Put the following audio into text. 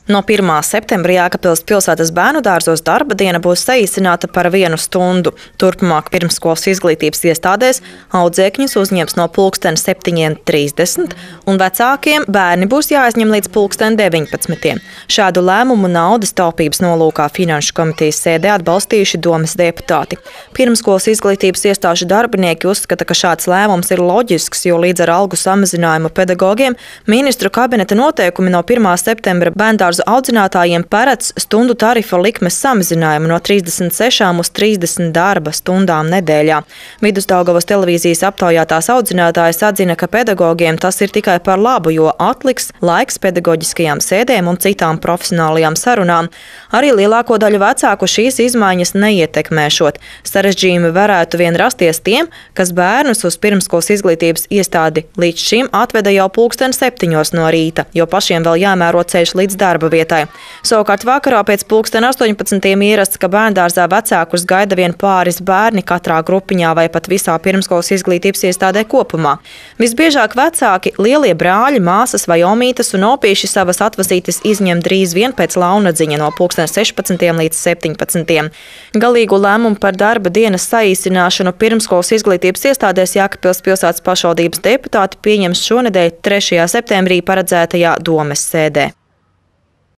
No 1. septembra Jēkabpils pilsētas bērnu dārzos darba diena būs saīsināta par 1 stundu. Turpmāk pirmsskolas izglītības iestādēs audzēkņus uzņems no 7:30 un vecākiem bērni būs jāaizņem līdz 19:00. Šādu lēmumu naudas taupības nolūkā Finanšu komitejas sēdē atbalstījuši domes deputāti. Pirmsskolas izglītības iestāžu darbinieki uzskata, ka šāds lēmums ir loģisks, jo līdz ar algu samazinājumu pedagogiem ministru kabineta noteikumi no 1. septembra bērndārzu audzinātājiem paredz stundu tarifa likmes samazinājumu no 36 uz 30 darba stundām nedēļā. Vidusdaugavas televīzijas aptaujātās audzinātājas atzina, ka pedagogiem tas ir tikai par labu, jo atliks laiks pedagoģiskajām sēdēm un citām profesionālajām sarunām. Arī lielāko daļu vecāku šīs izmaiņas neietekmēšot. Sarežģījumi varētu vien rasties tiem, kas bērnus uz pirmskolas izglītības iestādi līdz šim atveda jau 7:00 no rīta, jo pašiem vēl jāmēro ceļš līdz darba vietai. Savukārt vakarā pēc 18:00 ierasts, ka bērndārzā vecākus gaida vien pāris bērni katrā grupiņā vai pat visā pirmskolas izglītības iestādē kopumā. Visbiežāk vecāki, lielie brāļi, māsas vai omītes un opīši savas atvazītes izņem drīz vien pēc launadziņa no 16:00 līdz 17:00. Galīgu lēmumu par darba dienas saīsināšanu pirmskolas izglītības iestādēs Jēkabpils pilsētas pašvaldības deputāti pieņems šonedēļ 3. septembrī paredzētajā domes sēdē.